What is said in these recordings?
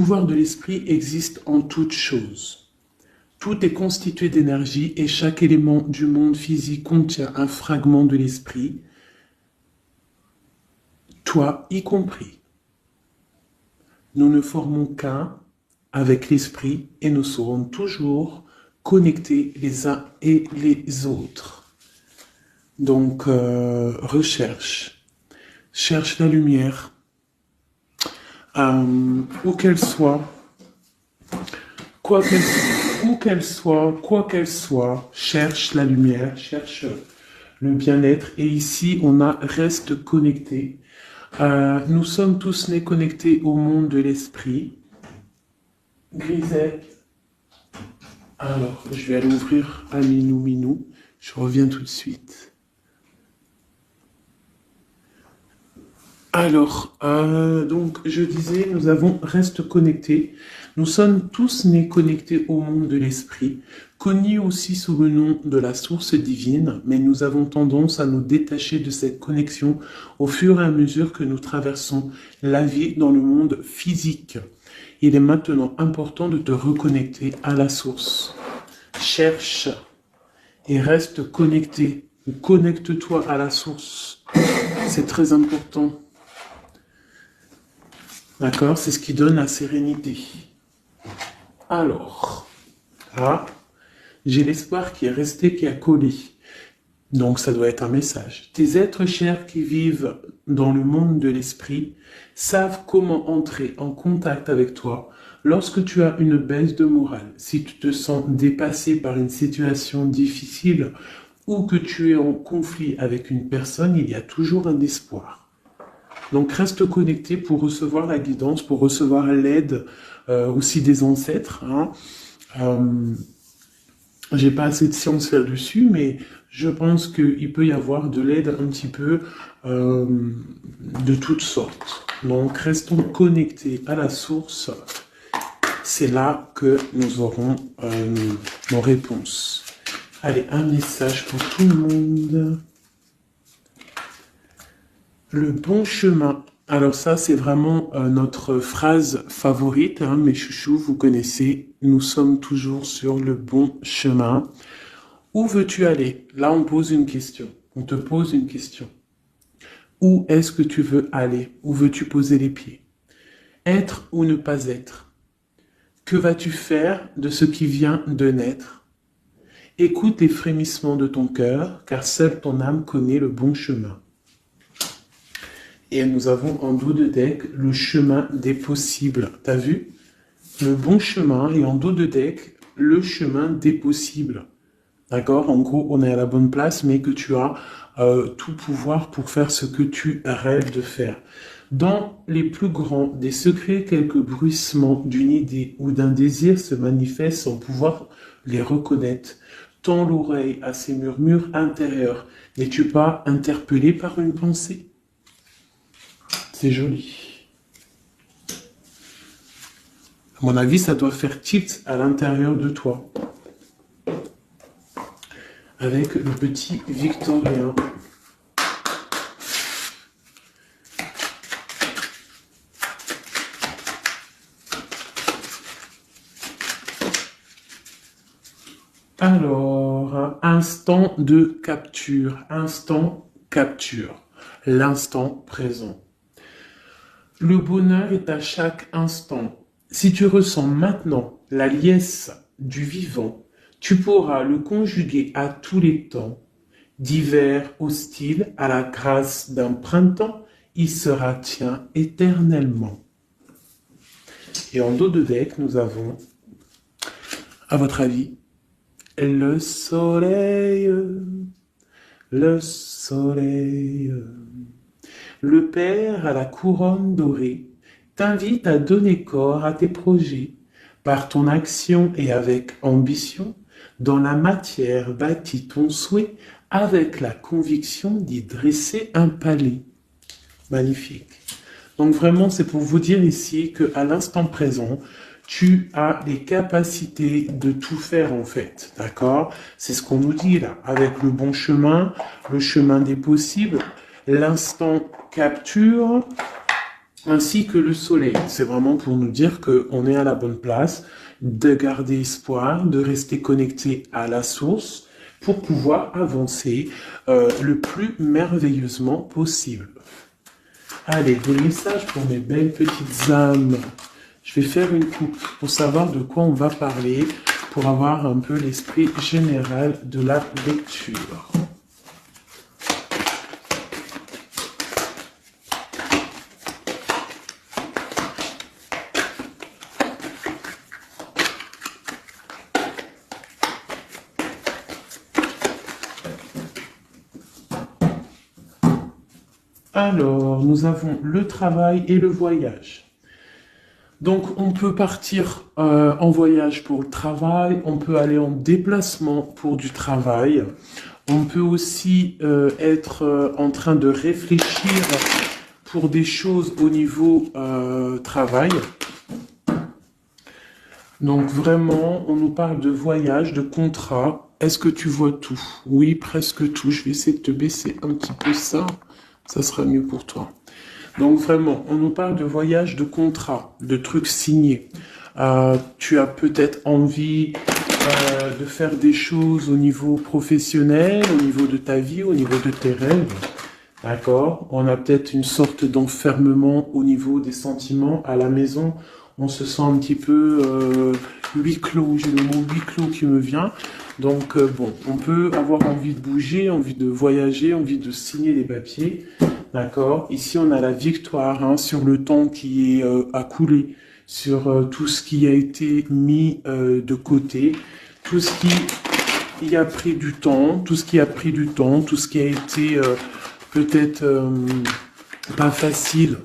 pouvoir de l'esprit existe en toute chose. Tout est constitué d'énergie et chaque élément du monde physique contient un fragment de l'esprit, toi y compris. Nous ne formons qu'un avec l'esprit et nous serons toujours connectés les uns et les autres. Donc, recherche. Cherche la lumière. Où qu'elle soit, quoi qu'elle soit, cherche la lumière, cherche le bien-être. Et ici, on a reste connecté. Nous sommes tous nés connectés au monde de l'esprit. Grisette. Alors, je vais aller ouvrir à Minou. Je reviens tout de suite. Alors, donc, je disais, nous avons reste connectés. Nous sommes tous nés connectés au monde de l'esprit, connus aussi sous le nom de la source divine, mais nous avons tendance à nous détacher de cette connexion au fur et à mesure que nous traversons la vie dans le monde physique. Il est maintenant important de te reconnecter à la source. Cherche et reste connecté. Connecte-toi à la source. C'est très important. D'accord? C'est ce qui donne la sérénité. Alors, là, j'ai l'espoir qui est resté, qui a collé. Donc, ça doit être un message. Tes êtres chers qui vivent dans le monde de l'esprit savent comment entrer en contact avec toi lorsque tu as une baisse de morale. Si tu te sens dépassé par une situation difficile ou que tu es en conflit avec une personne, il y a toujours un espoir. Donc, reste connecté pour recevoir la guidance, pour recevoir l'aide aussi des ancêtres. J'ai pas assez de science là-dessus, mais je pense qu'il peut y avoir de l'aide un petit peu de toutes sortes. Donc, restons connectés à la source. C'est là que nous aurons nos réponses. Allez, un message pour tout le monde. Le bon chemin. Alors ça, c'est vraiment notre phrase favorite, hein, mes chouchous, vous connaissez. Nous sommes toujours sur le bon chemin. Où veux-tu aller? Là, on pose une question. On te pose une question. Où est-ce que tu veux aller? Où veux-tu poser les pieds? Être ou ne pas être? Que vas-tu faire de ce qui vient de naître? Écoute les frémissements de ton cœur, car seule ton âme connaît le bon chemin. Et nous avons en dos de deck le chemin des possibles. T'as vu? Le bon chemin et en dos de deck, le chemin des possibles. D'accord? En gros, on est à la bonne place, mais que tu as tout pouvoir pour faire ce que tu rêves de faire. Dans les plus grands des secrets, quelques bruissements d'une idée ou d'un désir se manifestent sans pouvoir les reconnaître. Tends l'oreille à ces murmures intérieurs. N'es-tu pas interpellé par une pensée? C'est joli. À mon avis, ça doit faire tilt à l'intérieur de toi. Avec le petit Victorien. Alors, instant de capture. Instant capture. L'instant présent. Le bonheur est à chaque instant. Si tu ressens maintenant la liesse du vivant, tu pourras le conjuguer à tous les temps. D'hiver hostile à la grâce d'un printemps, il sera tien éternellement. Et en dos de deck, nous avons, à votre avis, le soleil, le soleil. Le Père à la couronne dorée t'invite à donner corps à tes projets. Par ton action et avec ambition, dans la matière bâtis ton souhait avec la conviction d'y dresser un palais. Magnifique. Donc vraiment, c'est pour vous dire ici qu'à l'instant présent, tu as les capacités de tout faire en fait. D'accord? C'est ce qu'on nous dit là. Avec le bon chemin, le chemin des possibles, l'instant capture, ainsi que le soleil. C'est vraiment pour nous dire qu'on est à la bonne place, de garder espoir, de rester connecté à la source pour pouvoir avancer le plus merveilleusement possible. Allez, des messages pour mes belles petites âmes. Je vais faire une coupe pour savoir de quoi on va parler, pour avoir un peu l'esprit général de la lecture. Alors, nous avons le travail et le voyage. Donc, on peut partir en voyage pour le travail, on peut aller en déplacement pour du travail, on peut aussi être en train de réfléchir pour des choses au niveau travail. Donc, vraiment, on nous parle de voyage, de contrat. Est-ce que tu vois tout? Oui, presque tout. Je vais essayer de te baisser un petit peu ça. Ça sera mieux pour toi. Donc vraiment, on nous parle de voyage, de contrat, de trucs signés. Tu as peut-être envie de faire des choses au niveau professionnel, au niveau de ta vie, au niveau de tes rêves. D'accord? On a peut-être une sorte d'enfermement au niveau des sentiments à la maison. On se sent un petit peu huis clos. J'ai le mot huis clos qui me vient. Donc bon, on peut avoir envie de bouger, envie de voyager, envie de signer des papiers. D'accord? Ici, on a la victoire sur le temps qui est à couler, sur tout ce qui a été mis de côté, tout ce qui a pris du temps, tout ce qui a pris du temps, tout ce qui a été peut-être pas facile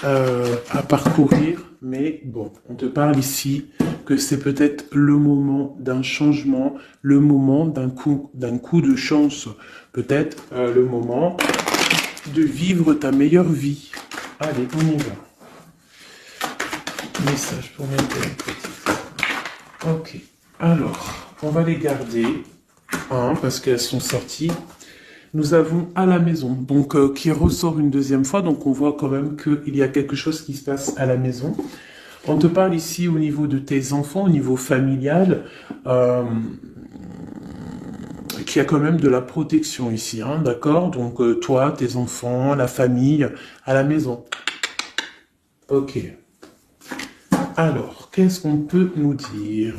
à parcourir. Mais bon, on te parle ici que c'est peut-être le moment d'un changement, le moment d'un coup de chance, peut-être le moment de vivre ta meilleure vie. Allez, on y va. Message pour mes belles petites. Ok, alors, on va les garder, parce qu'elles sont sorties. Nous avons à la maison, donc qui ressort une deuxième fois, donc on voit quand même qu'il y a quelque chose qui se passe à la maison. On te parle ici au niveau de tes enfants, au niveau familial, qu'il y a quand même de la protection ici, d'accord? Donc toi, tes enfants, la famille, à la maison. Ok. Alors, qu'est-ce qu'on peut nous dire?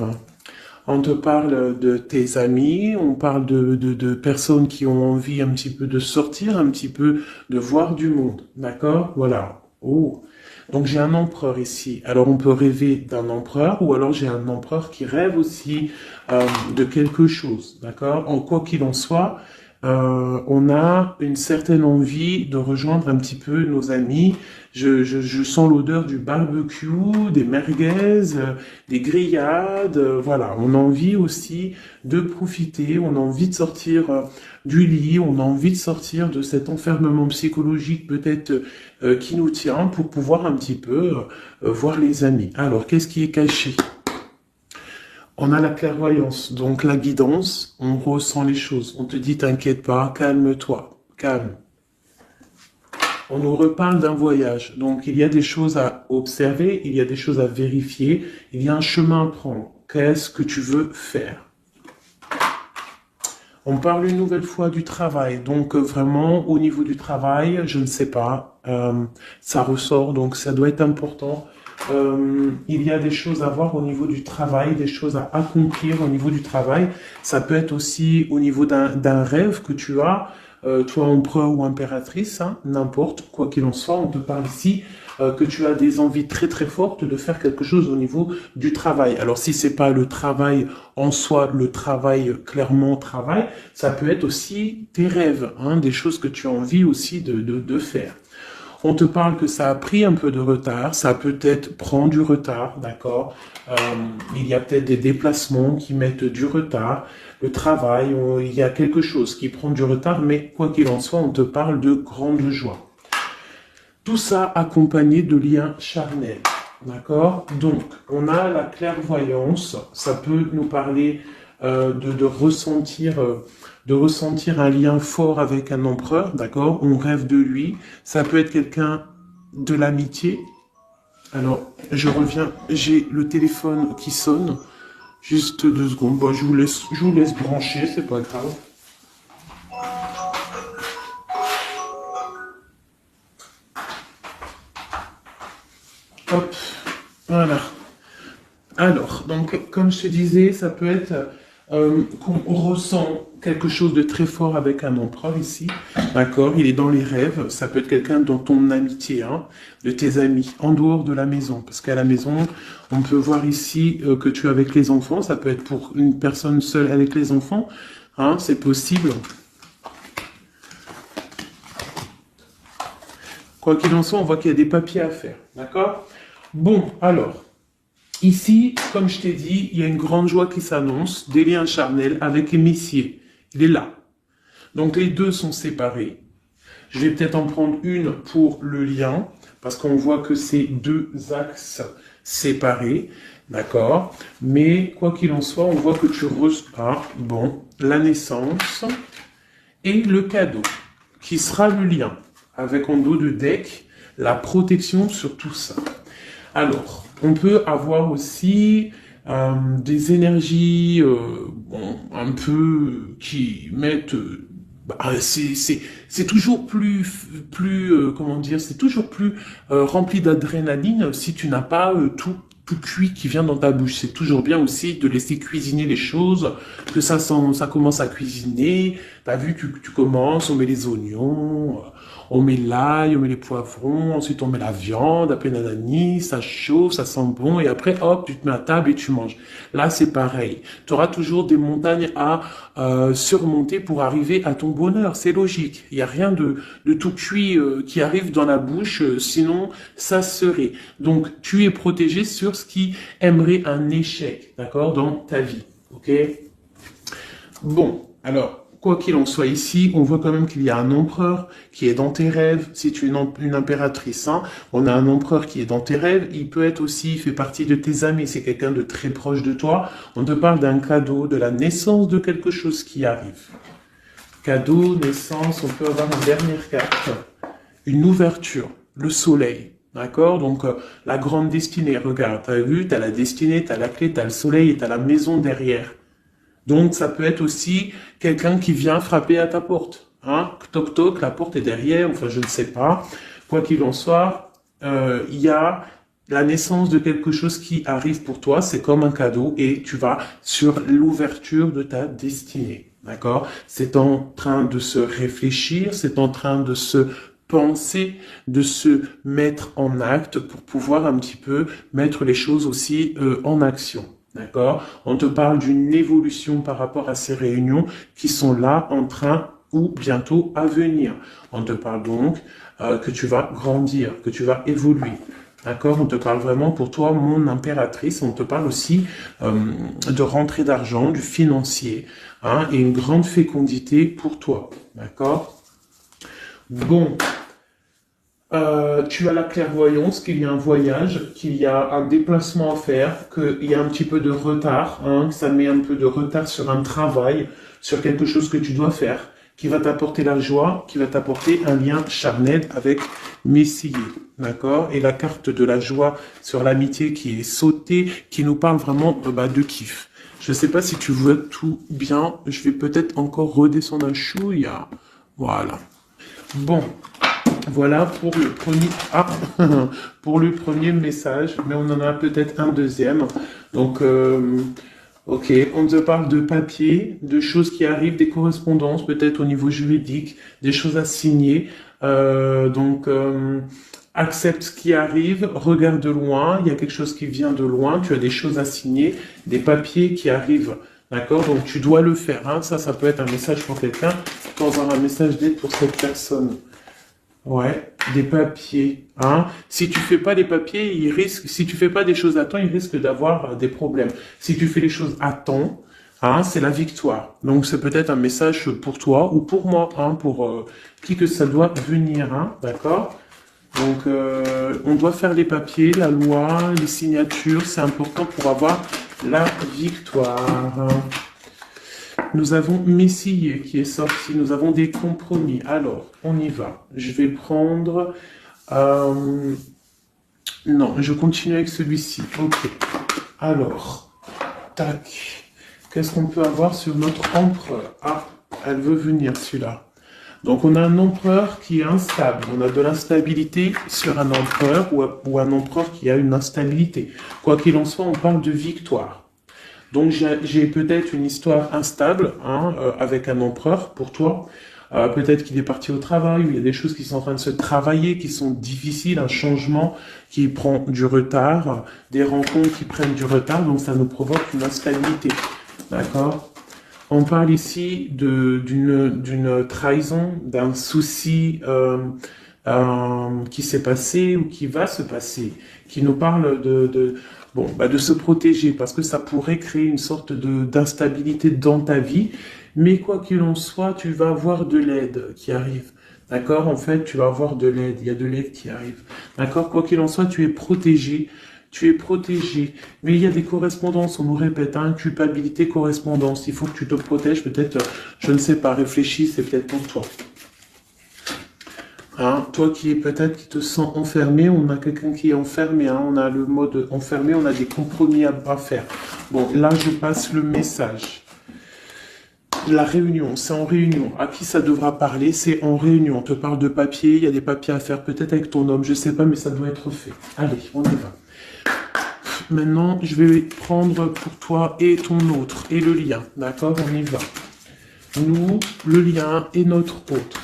On te parle de tes amis, on parle de personnes qui ont envie un petit peu de sortir, un petit peu de voir du monde, d'accord? Voilà. Oh. Donc j'ai un empereur ici. Alors on peut rêver d'un empereur, ou alors j'ai un empereur qui rêve aussi de quelque chose, d'accord? En quoi qu'il en soit, on a une certaine envie de rejoindre un petit peu nos amis. Je sens l'odeur du barbecue, des merguez, des grillades. Voilà, on a envie aussi de profiter, on a envie de sortir du lit, on a envie de sortir de cet enfermement psychologique peut-être qui nous tient pour pouvoir un petit peu voir les amis. Alors, qu'est-ce qui est caché? On a la clairvoyance, donc la guidance, on ressent les choses. On te dit, t'inquiète pas, calme-toi, calme. On nous reparle d'un voyage, donc il y a des choses à observer, il y a des choses à vérifier, il y a un chemin à prendre. Qu'est-ce que tu veux faire? On parle une nouvelle fois du travail, donc vraiment au niveau du travail, je ne sais pas, ça ressort, donc ça doit être important. Il y a des choses à voir au niveau du travail, des choses à accomplir au niveau du travail. Ça peut être aussi au niveau d'un rêve que tu as, toi empereur ou impératrice, n'importe, quoi qu'il en soit, on te parle ici que tu as des envies très très fortes de faire quelque chose au niveau du travail. Alors si c'est pas le travail en soi, le travail clairement travail, ça peut être aussi tes rêves, des choses que tu as envie aussi de faire. On te parle que ça a pris un peu de retard, ça peut-être prend du retard, d'accord? Il y a peut-être des déplacements qui mettent du retard. Le travail, il y a quelque chose qui prend du retard, mais quoi qu'il en soit, on te parle de grande joie. Tout ça accompagné de liens charnels, d'accord? Donc, on a la clairvoyance, ça peut nous parler de ressentir un lien fort avec un empereur, d'accord? On rêve de lui. Ça peut être quelqu'un de l'amitié. Alors, je reviens, j'ai le téléphone qui sonne. Juste 2 secondes. Bon, je vous laisse brancher, c'est pas grave. Hop, voilà. Alors, donc, comme je te disais, ça peut être qu'on ressent quelque chose de très fort avec un empereur ici, d'accord? Il est dans les rêves, ça peut être quelqu'un dans ton amitié, hein, de tes amis, en dehors de la maison, parce qu'à la maison, on peut voir ici que tu es avec les enfants, ça peut être pour une personne seule avec les enfants, hein, c'est possible. Quoi qu'il en soit, on voit qu'il y a des papiers à faire, d'accord? Bon, alors... Ici, comme je t'ai dit, il y a une grande joie qui s'annonce, des liens charnels avec Messier. Il est là. Donc les deux sont séparés. Je vais peut-être en prendre une pour le lien, parce qu'on voit que c'est 2 axes séparés, d'accord? Mais quoi qu'il en soit, on voit que tu reçois, bon, la naissance et le cadeau, qui sera le lien, avec en dos de deck, la protection sur tout ça. Alors, on peut avoir aussi des énergies bon, un peu qui mettent... c'est toujours comment dire, c'est toujours plus rempli d'adrénaline si tu n'as pas tout cuit qui vient dans ta bouche. C'est toujours bien aussi de laisser cuisiner les choses, que ça commence à cuisiner. T'as vu, tu commences, on met les oignons, on met l'ail, on met les poivrons, ensuite on met la viande, après nanani, ça chauffe, ça sent bon, et après, hop, tu te mets à table et tu manges. Là, c'est pareil. Tu auras toujours des montagnes à surmonter pour arriver à ton bonheur. C'est logique. Il n'y a rien de tout cuit qui arrive dans la bouche, sinon ça serait. Donc, tu es protégé sur ce qui aimerait un échec, d'accord, dans ta vie. Ok? Bon, alors... Quoi qu'il en soit ici, on voit quand même qu'il y a un empereur qui est dans tes rêves. Si tu es une impératrice, hein, on a un empereur qui est dans tes rêves. Il peut être aussi, il fait partie de tes amis. C'est quelqu'un de très proche de toi. On te parle d'un cadeau, de la naissance de quelque chose qui arrive. Cadeau, naissance, on peut avoir une dernière carte. Une ouverture, le soleil. D'accord? Donc, la grande destinée. Regarde, t'as vu, t'as la destinée, t'as la clé, t'as le soleil et t'as la maison derrière. Donc, ça peut être aussi quelqu'un qui vient frapper à ta porte. Hein? Toc toc, la porte est derrière, enfin je ne sais pas. Quoi qu'il en soit, il y a la naissance de quelque chose qui arrive pour toi, c'est comme un cadeau et tu vas sur l'ouverture de ta destinée. D'accord? C'est en train de se réfléchir, c'est en train de se penser, de se mettre en acte pour pouvoir un petit peu mettre les choses aussi en action. D'accord? On te parle d'une évolution par rapport à ces réunions qui sont là en train ou bientôt à venir. On te parle donc que tu vas grandir, que tu vas évoluer. D'accord? On te parle vraiment pour toi, mon impératrice. On te parle aussi de rentrée d'argent, du financier, hein, et une grande fécondité pour toi. D'accord? Bon. Tu as la clairvoyance qu'il y a un voyage, qu'il y a un déplacement à faire, qu'il y a un petit peu de retard, hein, que ça met un peu de retard sur un travail, sur quelque chose que tu dois faire, qui va t'apporter la joie, qui va t'apporter un lien charnel avec Messier, d'accord? Et la carte de la joie sur l'amitié qui est sautée, qui nous parle vraiment de kiff. Je ne sais pas si tu vois tout bien, je vais peut-être encore redescendre un chouïa. Voilà. Bon. Voilà pour le premier, pour le premier message, mais on en a peut-être un deuxième. Donc, ok, on te parle de papier, de choses qui arrivent, des correspondances, peut-être au niveau juridique, des choses à signer. Accepte ce qui arrive, regarde de loin, il y a quelque chose qui vient de loin, tu as des choses à signer, des papiers qui arrivent. D'accord? Donc, tu dois le faire. Hein. Ça peut être un message pour quelqu'un, tu peux avoir un message d'aide pour cette personne. Ouais, des papiers, hein. Si tu fais pas les papiers, si tu fais pas des choses à temps, il risque d'avoir des problèmes. Si tu fais les choses à temps, hein, c'est la victoire. Donc c'est peut-être un message pour toi ou pour moi, hein, pour qui que ça doit venir, hein, d'accord? Donc on doit faire les papiers, la loi, les signatures, c'est important pour avoir la victoire. Nous avons Messier qui est sorti, nous avons des compromis. Alors, on y va. Je vais prendre Euh, non, je continue avec celui-ci. Ok. Alors, tac. Qu'est-ce qu'on peut avoir sur notre empereur? Ah, elle veut venir, celui-là. Donc, on a un empereur qui est instable. On a de l'instabilité sur un empereur ou un empereur qui a une instabilité. Quoi qu'il en soit, on parle de victoire. Donc, j'ai peut-être une histoire instable hein, avec un empereur pour toi. Peut-être qu'il est parti au travail, ou il y a des choses qui sont en train de se travailler, qui sont difficiles, un changement qui prend du retard, des rencontres qui prennent du retard, donc ça nous provoque une instabilité. D'accord? On parle ici d'une trahison, d'un souci qui s'est passé ou qui va se passer, qui nous parle de se protéger, parce que ça pourrait créer une sorte d'instabilité dans ta vie, mais quoi qu'il en soit, tu vas avoir de l'aide qui arrive. D'accord? En fait, tu vas avoir de l'aide, il y a de l'aide qui arrive. D'accord? Quoi qu'il en soit, tu es protégé. Tu es protégé. Mais il y a des correspondances, on nous répète, hein, culpabilité, correspondance. Il faut que tu te protèges, peut-être, je ne sais pas, réfléchis, c'est peut-être pour toi. Hein, toi qui te sens enfermé, on a quelqu'un qui est enfermé, hein, on a le mode enfermé, on a des compromis à faire. Bon, là, je passe le message. La réunion, c'est en réunion. À qui ça devra parler? C'est en réunion. On te parle de papier, il y a des papiers à faire, peut-être avec ton homme, je sais pas, mais ça doit être fait. Allez, on y va. Maintenant, je vais prendre pour toi et ton autre, et le lien. D'accord? On y va. Nous, le lien et notre autre.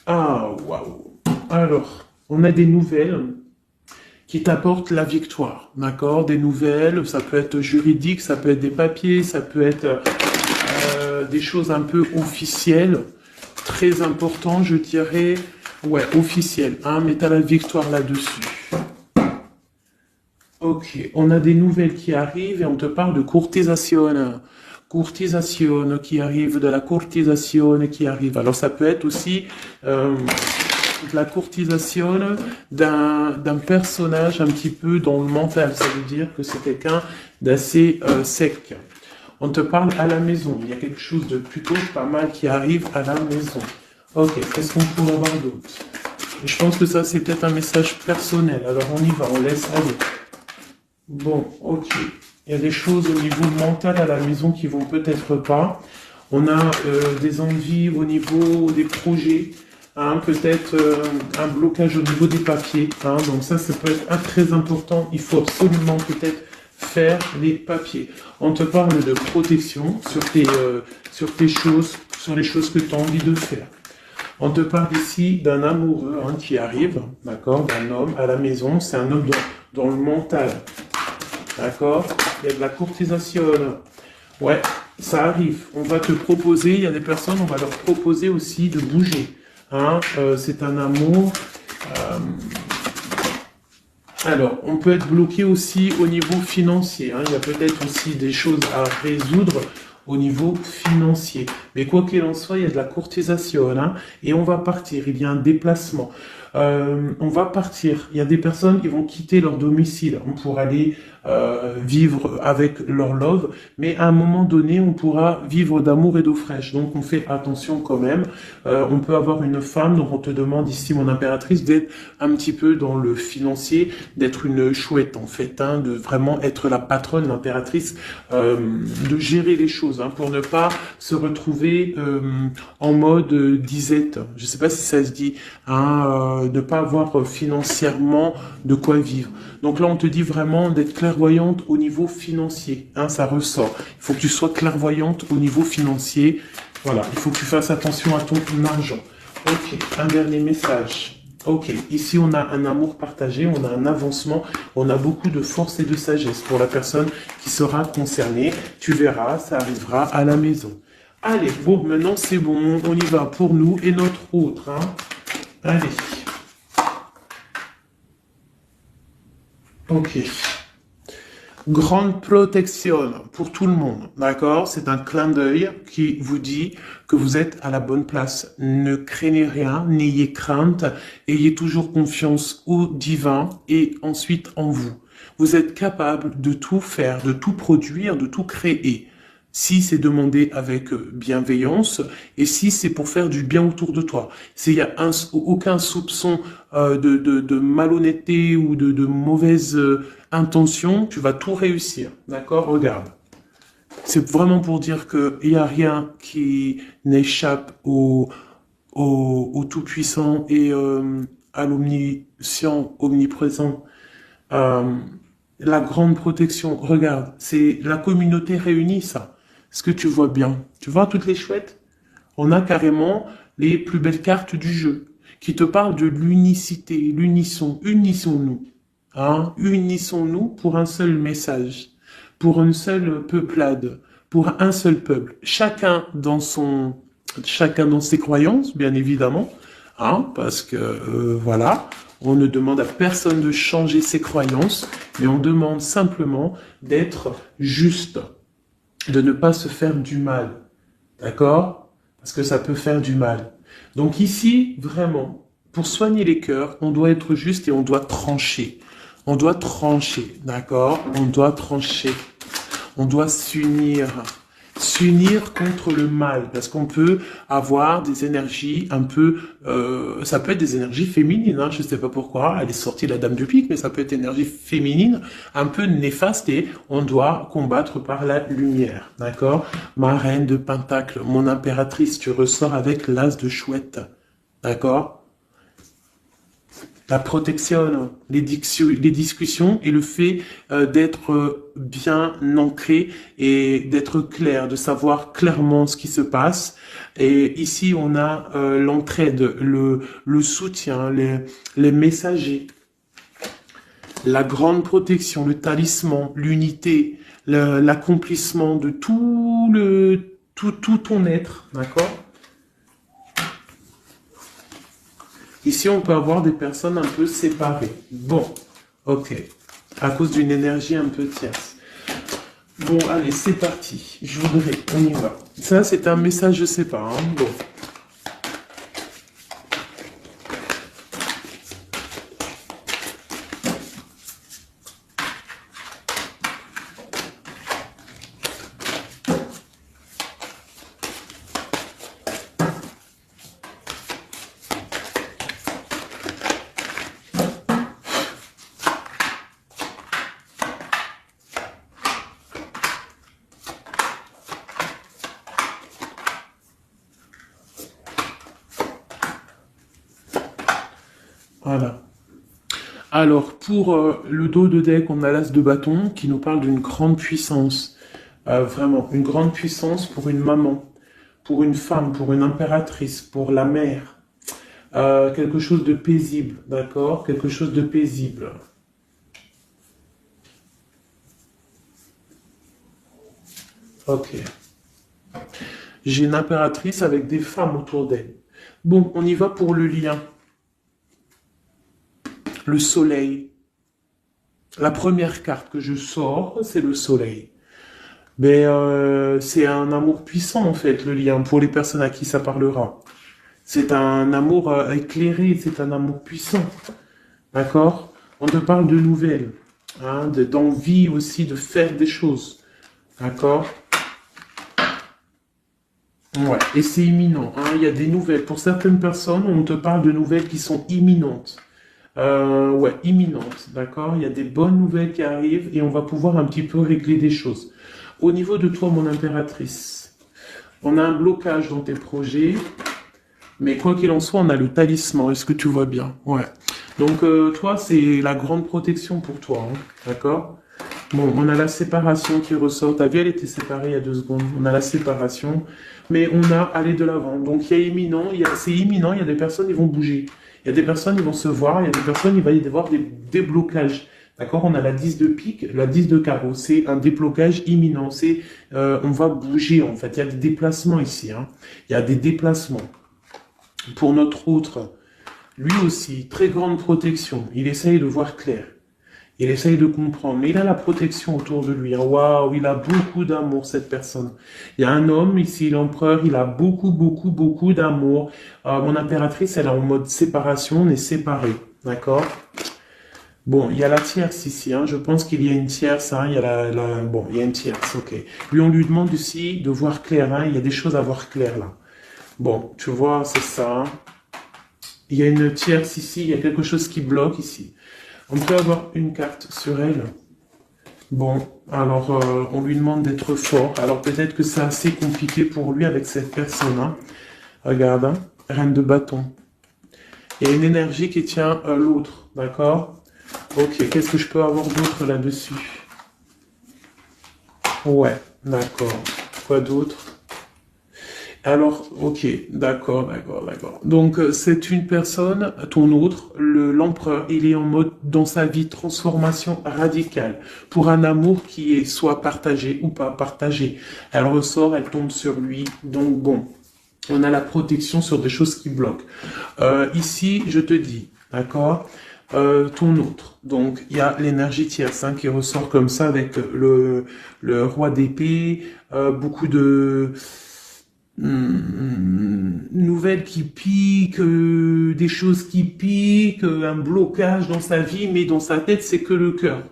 Ah, waouh. Alors, on a des nouvelles qui t'apportent la victoire, d'accord? Des nouvelles, ça peut être juridique, ça peut être des papiers, ça peut être des choses un peu officielles, très important, je dirais, ouais, officielles, hein, mais t'as la victoire là-dessus. Ok, on a des nouvelles qui arrivent et on te parle de courtisation. Courtisation qui arrive, de la courtisation qui arrive. Alors ça peut être aussi de la courtisation d'un personnage un petit peu dans le mental. Ça veut dire que c'est quelqu'un d'assez sec. On te parle à la maison. Il y a quelque chose de plutôt pas mal qui arrive à la maison. Ok, qu'est-ce qu'on pourrait avoir d'autre? Je pense que ça c'est peut-être un message personnel. Alors on y va, on laisse aller. Bon, ok. Il y a des choses au niveau mental à la maison qui vont peut-être pas. On a des envies au niveau des projets, hein, peut-être un blocage au niveau des papiers. Hein, donc ça peut être très important. Il faut absolument peut-être faire les papiers. On te parle de protection sur tes choses, sur les choses que tu as envie de faire. On te parle ici d'un amoureux hein, qui arrive, d'accord, d'un homme à la maison. C'est un homme dans le mental. D'accord? Il y a de la courtisation. Ouais, ça arrive. On va te proposer, il y a des personnes, on va leur proposer aussi de bouger. Hein? C'est un amour. Alors, on peut être bloqué aussi au niveau financier. Hein? Il y a peut-être aussi des choses à résoudre au niveau financier. Mais quoi qu'il en soit, il y a de la courtisation. Hein? Et on va partir. Il y a un déplacement. On va partir. Il y a des personnes qui vont quitter leur domicile pour aller vivre avec leur love, mais à un moment donné, on pourra vivre d'amour et d'eau fraîche. Donc, on fait attention quand même. On peut avoir une femme, donc on te demande ici, mon impératrice, d'être un petit peu dans le financier, d'être une chouette en fait, hein, de vraiment être la patronne, l'impératrice, de gérer les choses, hein, pour ne pas se retrouver en mode disette. Je sais pas si ça se dit, hein, ne pas avoir financièrement de quoi vivre. Donc là, on te dit vraiment d'être clairvoyante au niveau financier. Hein, ça ressort. Il faut que tu sois clairvoyante au niveau financier. Voilà, il faut que tu fasses attention à ton argent. Ok, un dernier message. Ok, ici on a un amour partagé, on a un avancement, on a beaucoup de force et de sagesse pour la personne qui sera concernée. Tu verras, ça arrivera à la maison. Allez, bon, maintenant c'est bon, on y va pour nous et notre autre. Hein. Allez. Ok. Grande protection pour tout le monde, d'accord? C'est un clin d'œil qui vous dit que vous êtes à la bonne place. Ne craignez rien, n'ayez crainte, ayez toujours confiance au divin et ensuite en vous. Vous êtes capable de tout faire, de tout produire, de tout créer. Si c'est demandé avec bienveillance et si c'est pour faire du bien autour de toi. S'il y a aucun soupçon de malhonnêteté ou de mauvaise intention, tu vas tout réussir. D'accord? Regarde. C'est vraiment pour dire qu'il n'y a rien qui n'échappe au Tout-Puissant et à l'Omniscient, omniprésent. La grande protection, regarde, c'est la communauté réunie, ça. Est-ce que tu vois bien? Tu vois toutes les chouettes? On a carrément les plus belles cartes du jeu qui te parlent de l'unicité, l'unisson. Unissons-nous. Hein? Unissons-nous pour un seul message, pour une seule peuplade, pour un seul peuple. Chacun dans ses croyances, bien évidemment, hein? Parce que voilà, on ne demande à personne de changer ses croyances, mais on demande simplement d'être juste, de ne pas se faire du mal, d'accord? Parce que ça peut faire du mal. Donc ici, vraiment, pour soigner les cœurs, on doit être juste et on doit trancher. On doit trancher, d'accord? On doit trancher. On doit s'unir. S'unir contre le mal, parce qu'on peut avoir des énergies un peu, ça peut être des énergies féminines, hein, je sais pas pourquoi, elle est sortie la dame du pique, mais ça peut être énergie féminine, un peu néfaste, et on doit combattre par la lumière, d'accord? Ma reine de pentacle, mon impératrice, tu ressors avec l'as de chouette, d'accord? La protection, les discussions et le fait d'être bien ancré et d'être clair, de savoir clairement ce qui se passe. Et ici, on a l'entraide, le soutien, les messagers, la grande protection, le talisman, l'unité, l'accomplissement de tout ton être, d'accord? Ici, on peut avoir des personnes un peu séparées. Bon, ok. À cause d'une énergie un peu tierce. Bon, allez, c'est parti. Je voudrais, on y va. Ça, c'est un message, je sais pas. Hein. Bon. Voilà. Alors, pour le dos de deck, on a l'as de bâton qui nous parle d'une grande puissance. Vraiment, une grande puissance pour une maman, pour une femme, pour une impératrice, pour la mère. Quelque chose de paisible, d'accord? Quelque chose de paisible. Ok. J'ai une impératrice avec des femmes autour d'elle. Bon, on y va pour le lien. Le soleil. La première carte que je sors, c'est le soleil. Mais c'est un amour puissant en fait, le lien, pour les personnes à qui ça parlera. C'est un amour éclairé, c'est un amour puissant. D'accord? On te parle de nouvelles, hein, d'envie aussi de faire des choses. D'accord? Ouais, et c'est imminent. Hein, il y a des nouvelles. Pour certaines personnes, on te parle de nouvelles qui sont imminentes. Ouais, imminentes, d'accord? Il y a des bonnes nouvelles qui arrivent et on va pouvoir un petit peu régler des choses. Au niveau de toi, mon impératrice, on a un blocage dans tes projets, mais quoi qu'il en soit, on a le talisman. Est-ce que tu vois bien? Ouais. Donc, toi, c'est la grande protection pour toi, hein, d'accord? Bon, on a la séparation qui ressort. T'as vu, elle était séparée il y a 2 secondes. On a la séparation, mais on a aller de l'avant. Donc, il y a imminent, c'est imminent, il y a des personnes qui vont bouger. Il y a des personnes qui vont se voir, il y a des personnes, il va y avoir des déblocages. D'accord? On a la 10 de pique, la 10 de carreau. C'est un déblocage imminent. C'est, on va bouger, en fait. Il y a des déplacements ici, hein. Il y a des déplacements. Pour notre autre, lui aussi, très grande protection. Il essaye de voir clair. Il essaye de comprendre, mais il a la protection autour de lui. Waouh, il a beaucoup d'amour, cette personne. Il y a un homme ici, l'empereur, il a beaucoup, beaucoup, beaucoup d'amour. Mon impératrice, elle est en mode séparation, on est séparés, d'accord? Bon, il y a la tierce ici, hein. Je pense qu'il y a une tierce, hein. Il y a bon, il y a une tierce, ok. Lui, on lui demande aussi de voir clair, hein. Il y a des choses à voir clair, là. Bon, tu vois, c'est ça, hein. Il y a une tierce ici, il y a quelque chose qui bloque ici. On peut avoir une carte sur elle. Bon, alors, on lui demande d'être fort. Alors, peut-être que c'est assez compliqué pour lui avec cette personne, hein. Regarde, hein. Reine de bâton. Il y a une énergie qui tient l'autre, d'accord? Ok, qu'est-ce que je peux avoir d'autre là-dessus? Ouais, d'accord. Quoi d'autre? Alors, ok, d'accord, d'accord, d'accord. Donc, c'est une personne, ton autre, l'empereur, il est en mode, dans sa vie, transformation radicale, pour un amour qui est soit partagé ou pas partagé. Elle ressort, elle tombe sur lui, donc bon, on a la protection sur des choses qui bloquent. Ici, je te dis, d'accord, ton autre. Donc, il y a l'énergie tierce hein, qui ressort comme ça avec le roi d'épée, beaucoup de nouvelles qui piquent, des choses qui piquent, un blocage dans sa vie, mais dans sa tête, c'est que le cœur.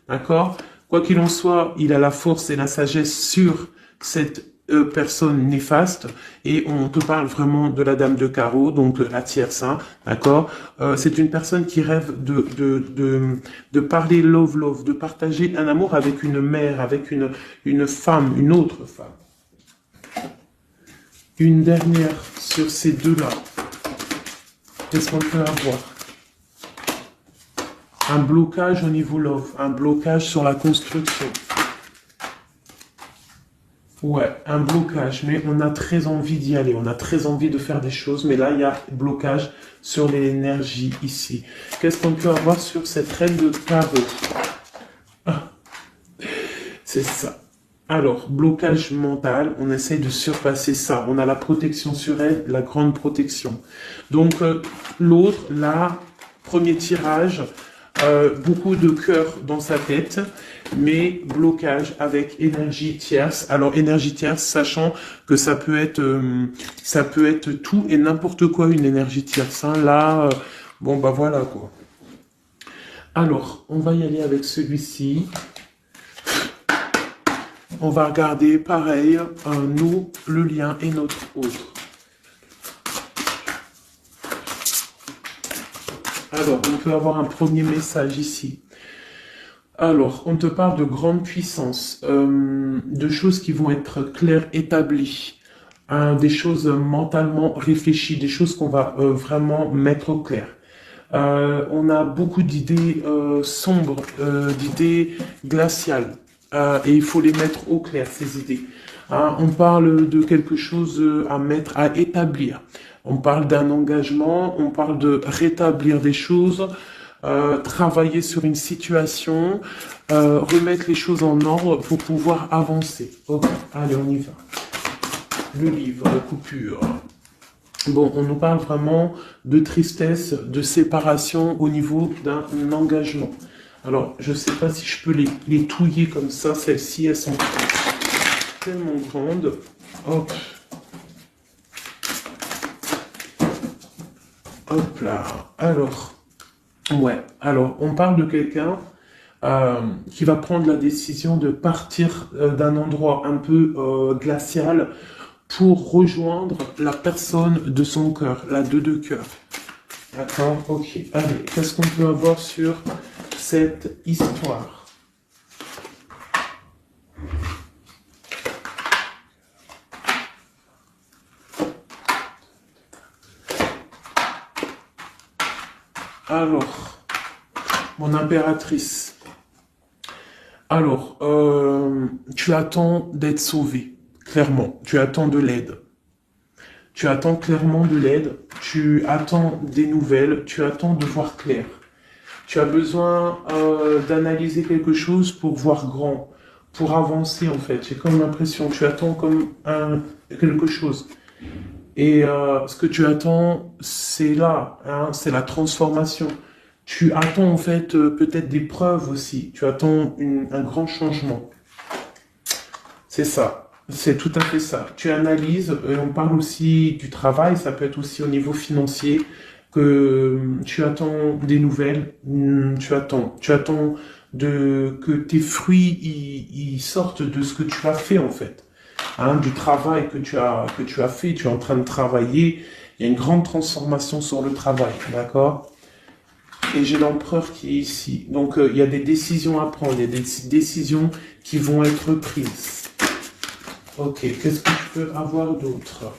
D'accord? Quoi qu'il en soit, il a la force et la sagesse sur cette personne néfaste et on te parle vraiment de la dame de carreau, donc la tierce, hein, d'accord? C'est une personne qui rêve de parler love, de partager un amour avec une mère, avec une femme, une autre femme. Une dernière sur ces deux-là. Qu'est-ce qu'on peut avoir? Un blocage au niveau love, un blocage sur la construction. Ouais, un blocage, mais on a très envie d'y aller, on a très envie de faire des choses, mais là, il y a blocage sur l'énergie ici. Qu'est-ce qu'on peut avoir sur cette reine de carreau? Ah, c'est ça. Alors, blocage mental, on essaye de surpasser ça. On a la protection sur elle, la grande protection. Donc, l'autre, là, premier tirage, beaucoup de cœur dans sa tête, mais blocage avec énergie tierce. Alors, énergie tierce, sachant que ça peut être tout et n'importe quoi, une énergie tierce. Hein. Là, bon, bah voilà, quoi. Alors, on va y aller avec celui-ci. On va regarder, pareil, nous, le lien et notre autre. Alors, on peut avoir un premier message ici. Alors, on te parle de grande puissance, de choses qui vont être claires, établies, des choses mentalement réfléchies, des choses qu'on va vraiment mettre au clair. On a beaucoup d'idées sombres, d'idées glaciales. Et il faut les mettre au clair, ces idées. Hein, on parle de quelque chose à mettre, à établir. On parle d'un engagement, on parle de rétablir des choses, travailler sur une situation, remettre les choses en ordre pour pouvoir avancer. Ok, allez, on y va. Le livre, la coupure. Bon, on nous parle vraiment de tristesse, de séparation au niveau d'un engagement. Alors, je ne sais pas si je peux les touiller comme ça. Celles-ci, elles sont tellement grandes. Hop. Hop là. Alors, ouais. Alors, on parle de quelqu'un qui va prendre la décision de partir d'un endroit un peu glacial pour rejoindre la personne de son cœur, la deux de cœur. D'accord? Ok. Allez, qu'est-ce qu'on peut avoir sur cette histoire? Alors, mon impératrice. Alors, tu attends d'être sauvée, clairement. Tu attends de l'aide. Tu attends clairement de l'aide. Tu attends des nouvelles. Tu attends de voir clair. Tu as besoin d'analyser quelque chose pour voir grand, pour avancer en fait. J'ai comme l'impression, tu attends comme quelque chose. Et ce que tu attends, c'est là, hein, c'est la transformation. Tu attends en fait peut-être des preuves aussi. Tu attends un grand changement. C'est ça. C'est tout à fait ça. Tu analyses, et on parle aussi du travail, ça peut être aussi au niveau financier, que tu attends des nouvelles, tu attends que tes fruits ils sortent de ce que tu as fait en fait, hein, du travail que tu as fait, tu es en train de travailler. Il y a une grande transformation sur le travail, d'accord? Et j'ai l'empereur qui est ici. Donc il y a des décisions à prendre, il y a des décisions qui vont être prises. Ok, qu'est-ce que je peux avoir d'autre?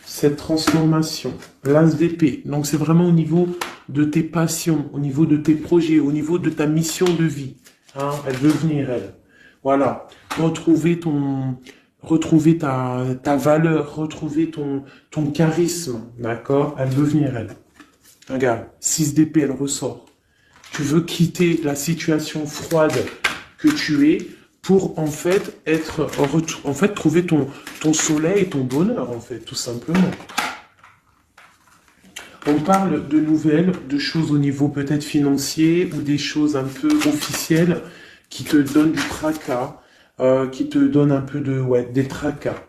Cette transformation, l'as d'épée. Donc c'est vraiment au niveau de tes passions, au niveau de tes projets, au niveau de ta mission de vie. Hein, elle veut venir, elle. Voilà. Retrouver ta valeur, retrouver ton charisme. D'accord? Elle veut venir, elle. Regarde, 6 d'épée, elle ressort. Tu veux quitter la situation froide que tu es pour en fait trouver ton soleil et ton bonheur en fait, tout simplement. On parle de nouvelles, de choses au niveau peut-être financier ou des choses un peu officielles qui te donnent du tracas, qui te donnent un peu des tracas.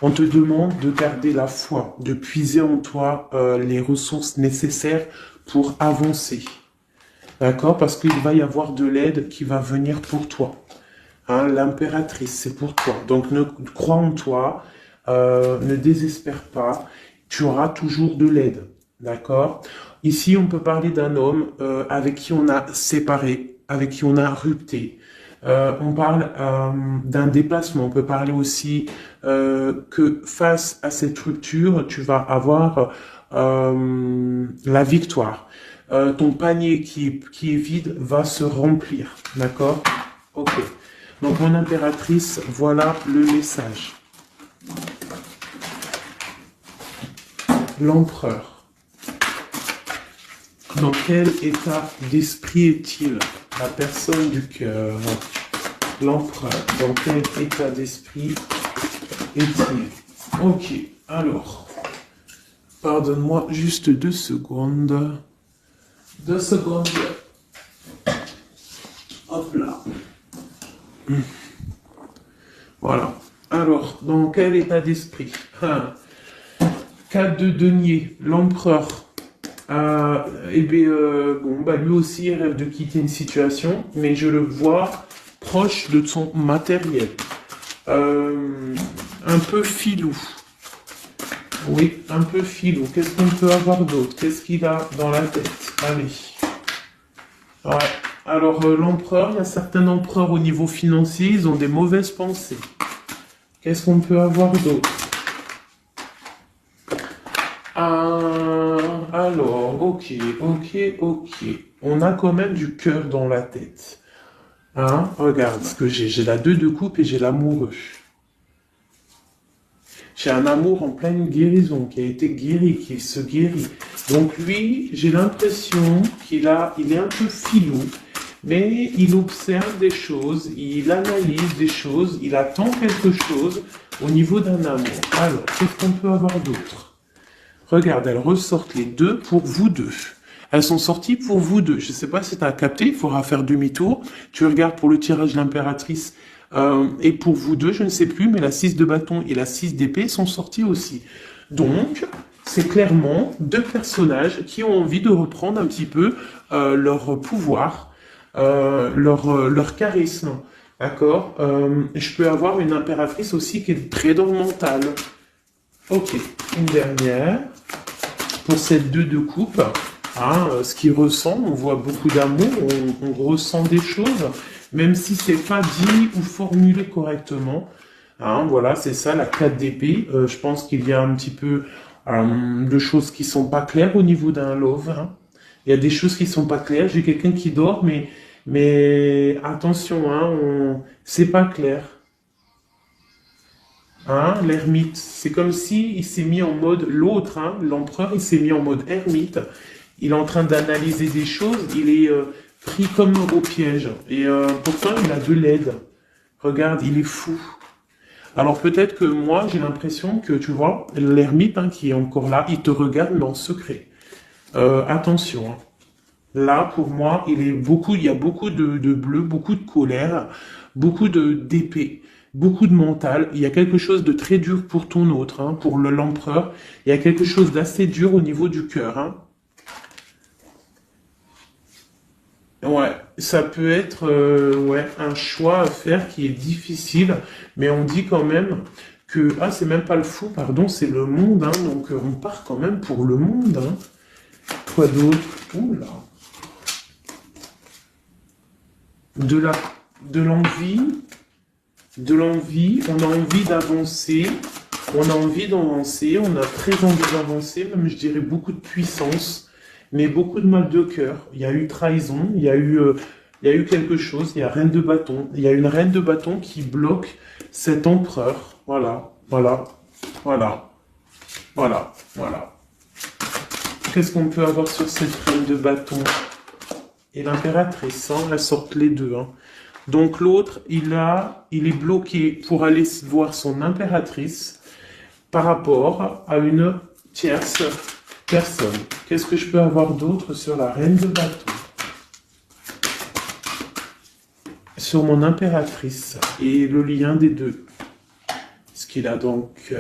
On te demande de garder la foi, de puiser en toi les ressources nécessaires pour avancer. D'accord? Parce qu'il va y avoir de l'aide qui va venir pour toi. Hein, l'impératrice, c'est pour toi. Donc, crois en toi, ne désespère pas. Tu auras toujours de l'aide. D'accord? Ici, on peut parler d'un homme avec qui on a séparé, avec qui on a rupté. On parle d'un déplacement. On peut parler aussi que face à cette rupture, tu vas avoir la victoire. Ton panier qui est vide va se remplir. D'accord? Ok. Donc, mon impératrice, voilà le message. L'empereur. Dans quel état d'esprit est-il? La personne du cœur. L'empereur. Dans quel état d'esprit est-il? Ok. Alors, pardonne-moi juste 2 secondes. 2 secondes. Hop là. Voilà. Alors, dans quel état d'esprit? 4 de denier, l'empereur. Lui aussi il rêve de quitter une situation, mais je le vois proche de son matériel. Un peu filou. Oui, un peu filou. Qu'est-ce qu'on peut avoir d'autre? Qu'est-ce qu'il a dans la tête? Allez. Ouais. Alors, l'empereur, il y a certains empereurs au niveau financier, ils ont des mauvaises pensées. Qu'est-ce qu'on peut avoir d'autre? Alors, ok. On a quand même du cœur dans la tête. Hein? Regarde ce que j'ai. J'ai la 2 de coupe et j'ai l'amoureux. J'ai un amour en pleine guérison, qui a été guéri, qui se guérit. Donc lui, j'ai l'impression il est un peu filou, mais il observe des choses, il analyse des choses, il attend quelque chose au niveau d'un amour. Alors, qu'est-ce qu'on peut avoir d'autre? Regarde, elles ressortent les 2 pour vous deux. Elles sont sorties pour vous deux. Je ne sais pas si tu as capté, il faudra faire demi-tour. Tu regardes pour le tirage de l'impératrice. Et pour vous deux, je ne sais plus, mais la 6 de bâton et la 6 d'épée sont sorties aussi. Donc, c'est clairement 2 personnages qui ont envie de reprendre un petit peu leur pouvoir, leur charisme. D'accord? Je peux avoir une impératrice aussi qui est très dans le mental. Ok, une dernière. Pour cette 2 de coupe, hein, ce qu'il ressent, on voit beaucoup d'amour, on ressent des choses, même si c'est pas dit ou formulé correctement. Hein, voilà, c'est ça, la 4 d'épée. Je pense qu'il y a un petit peu de choses qui sont pas claires au niveau d'un love. Hein. Il y a des choses qui sont pas claires. J'ai quelqu'un qui dort, mais attention, hein, c'est pas clair. Hein, l'ermite, c'est comme si il s'est mis en mode l'autre, hein, l'empereur, il s'est mis en mode ermite. Il est en train d'analyser des choses, il est pris comme au piège. Et pourtant, il a de l'aide. Regarde, il est fou. Alors peut-être que moi, j'ai l'impression que, tu vois, l'ermite hein, qui est encore là, il te regarde, mais en secret. Attention, hein. Là, pour moi, il y a beaucoup de bleu, beaucoup de colère, beaucoup d'épée, beaucoup de mental. Il y a quelque chose de très dur pour ton autre, hein, pour l'empereur. Il y a quelque chose d'assez dur au niveau du cœur, hein. Ouais, ça peut être ouais, un choix à faire qui est difficile, mais on dit quand même que, ah, c'est même pas le fou, pardon, c'est le monde, hein, donc on part quand même pour le monde, hein. Quoi d'autre? Oula. De la, de l'envie, de l'envie, on a envie d'avancer, on a envie d'avancer, on a très envie d'avancer, même je dirais beaucoup de puissance, mais beaucoup de mal de cœur. Il y a eu trahison, il y a eu quelque chose, il y a reine de bâton, il y a une reine de bâton qui bloque cet empereur. Voilà, voilà, voilà, voilà, voilà. Qu'est-ce qu'on peut avoir sur cette reine de bâton? Et l'impératrice, hein, elles sortent les deux, hein. Donc l'autre, il est bloqué pour aller voir son impératrice par rapport à une tierce personne. Qu'est-ce que je peux avoir d'autre sur la reine de bâton? Sur mon impératrice et le lien des deux. Ce qu'il a donc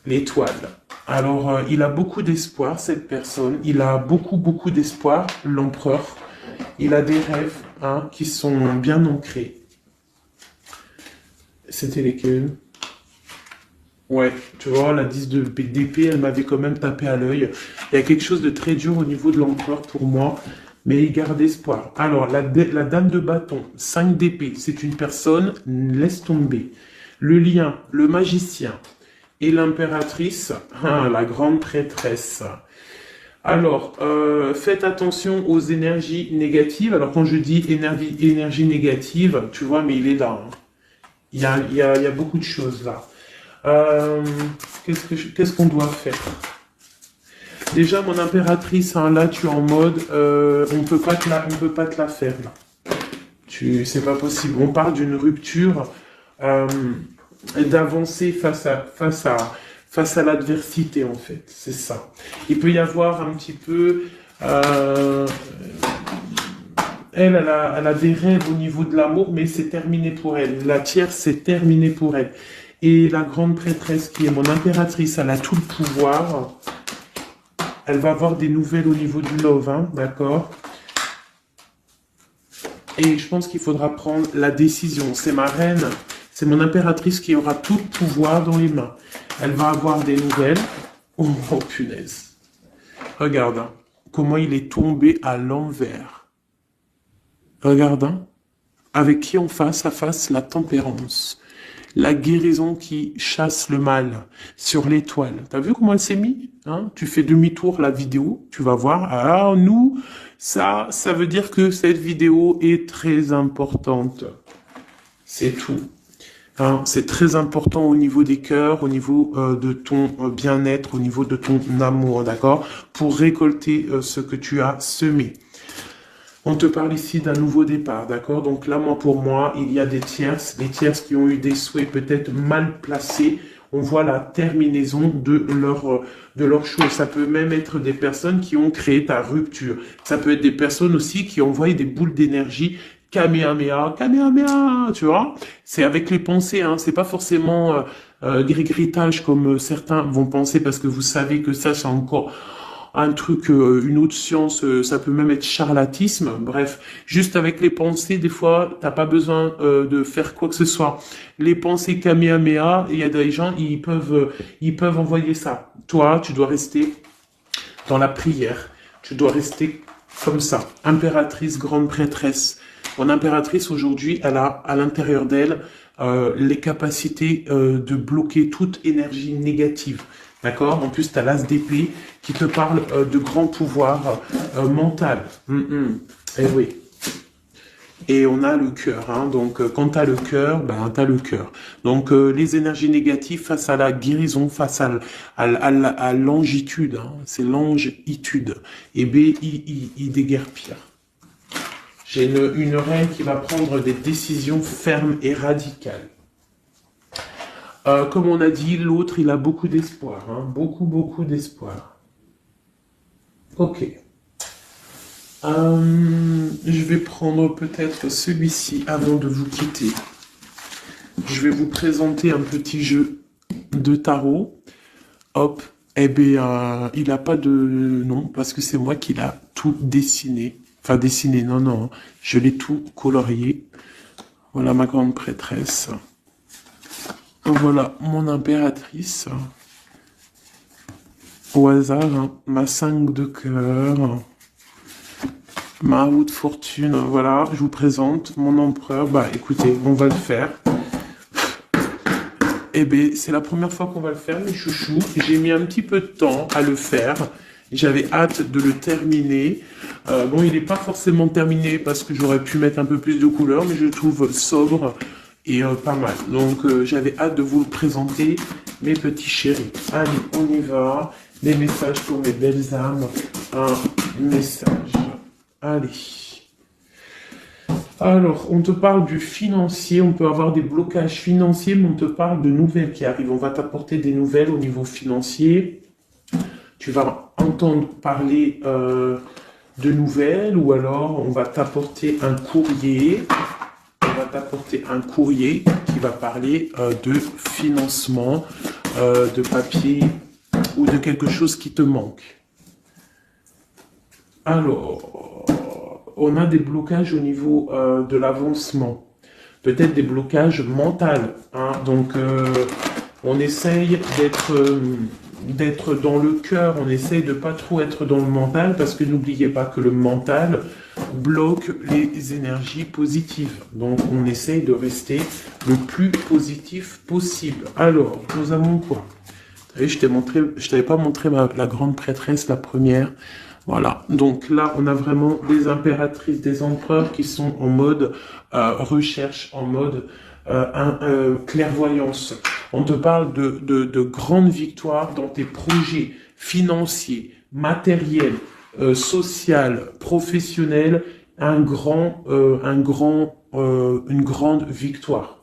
l'étoile. Alors, il a beaucoup d'espoir, cette personne. Il a beaucoup, beaucoup d'espoir, l'empereur. Il a des rêves, hein, qui sont bien ancrés. C'était lesquels? Ouais, tu vois, la 10 d'épée, elle m'avait quand même tapé à l'œil. Il y a quelque chose de très dur au niveau de l'empereur pour moi, mais il garde espoir. Alors, la dame de bâton, 5 d'épée, c'est une personne, laisse tomber. Le lien, le magicien et l'impératrice, hein, la grande prêtresse. Alors, faites attention aux énergies négatives. Alors, quand je dis énergie négative, tu vois, mais il est là, hein. Il y a beaucoup de choses là. Qu'est-ce qu'on doit faire? Déjà, mon impératrice, hein, là, tu es en mode, on peut pas te la faire, là. C'est pas possible. On parle d'une rupture, d'avancer face à l'adversité, en fait. C'est ça. Il peut y avoir un petit peu, elle a des rêves au niveau de l'amour, mais c'est terminé pour elle. La tierce, c'est terminé pour elle. Et la grande prêtresse, qui est mon impératrice, elle a tout le pouvoir. Elle va avoir des nouvelles au niveau du love, hein, d'accord? Et je pense qu'il faudra prendre la décision. C'est ma reine, c'est mon impératrice qui aura tout le pouvoir dans les mains. Elle va avoir des nouvelles. Oh, oh, punaise. Regarde, hein, comment il est tombé à l'envers. Regarde, hein, avec qui on face à face la tempérance. La guérison qui chasse le mal sur l'étoile. T'as vu comment elle s'est mise, hein? Tu fais demi-tour la vidéo, tu vas voir. Alors nous, ça veut dire que cette vidéo est très importante. C'est tout. Hein, c'est très important au niveau des cœurs, au niveau de ton bien-être, au niveau de ton amour, d'accord? Pour récolter ce que tu as semé. On te parle ici d'un nouveau départ, d'accord? Donc là, pour moi, il y a des tierces qui ont eu des souhaits peut-être mal placés. On voit la terminaison de leur chose. Ça peut même être des personnes qui ont créé ta rupture. Ça peut être des personnes aussi qui ont envoyé des boules d'énergie. Kamehameha, Kamehameha, tu vois? C'est avec les pensées, hein. C'est pas forcément gris-gritage comme certains vont penser, parce que vous savez que ça, c'est encore un truc, une autre science, ça peut même être charlatisme. Bref, juste avec les pensées, des fois, t'as pas besoin de faire quoi que ce soit. Les pensées Kamehameha, il y a des gens, ils peuvent envoyer ça. Toi, tu dois rester dans la prière. Tu dois rester comme ça. Impératrice, grande prêtresse. Mon impératrice, aujourd'hui, elle a à l'intérieur d'elle les capacités de bloquer toute énergie négative. D'accord? En plus, tu as l'as d'épée qui te parle de grand pouvoir mental. Eh oui. Et on a le cœur, hein. Donc, quand tu as le cœur, ben, tu as le cœur. Donc, les énergies négatives face à la guérison, face à l'angitude, hein. C'est l'angitude. Et B-I-I, déguerpir. J'ai une reine qui va prendre des décisions fermes et radicales. Comme on a dit, l'autre, il a beaucoup d'espoir, hein, beaucoup, beaucoup d'espoir. Ok. Je vais prendre peut-être celui-ci avant de vous quitter. Je vais vous présenter un petit jeu de tarot. Hop. Eh bien, il n'a pas de nom parce que c'est moi qui l'a tout dessiné. Enfin, dessiné, non, non. Je l'ai tout colorié. Voilà ma grande prêtresse. Voilà mon impératrice. Au hasard, hein, ma 5 de cœur. Ma roue de fortune, voilà, je vous présente mon empereur. Bah écoutez, on va le faire. Eh bien, c'est la première fois qu'on va le faire, mes chouchous. J'ai mis un petit peu de temps à le faire. J'avais hâte de le terminer. Bon, il n'est pas forcément terminé parce que j'aurais pu mettre un peu plus de couleurs, mais je le trouve sobre et pas mal. Donc, j'avais hâte de vous le présenter, mes petits chéris. Allez, on y va. Des messages pour mes belles âmes. Un message. Allez. Alors, on te parle du financier, on peut avoir des blocages financiers, mais on te parle de nouvelles qui arrivent. On va t'apporter des nouvelles au niveau financier. Tu vas entendre parler de nouvelles ou alors on va t'apporter un courrier. On va t'apporter un courrier qui va parler de financement, de papier ou de quelque chose qui te manque. Alors, on a des blocages au niveau de l'avancement, peut-être des blocages mentaux, hein. Donc, on essaye d'être dans le cœur, on essaye de pas trop être dans le mental, parce que n'oubliez pas que le mental bloque les énergies positives. Donc, on essaye de rester le plus positif possible. Alors, nous avons quoi? Vous savez, je t'avais pas montré la grande prêtresse, la première. Voilà, donc là, on a vraiment des impératrices, des empereurs qui sont en mode recherche, en mode clairvoyance. On te parle de grandes victoires dans tes projets financiers, matériels, social, professionnels, une grande victoire.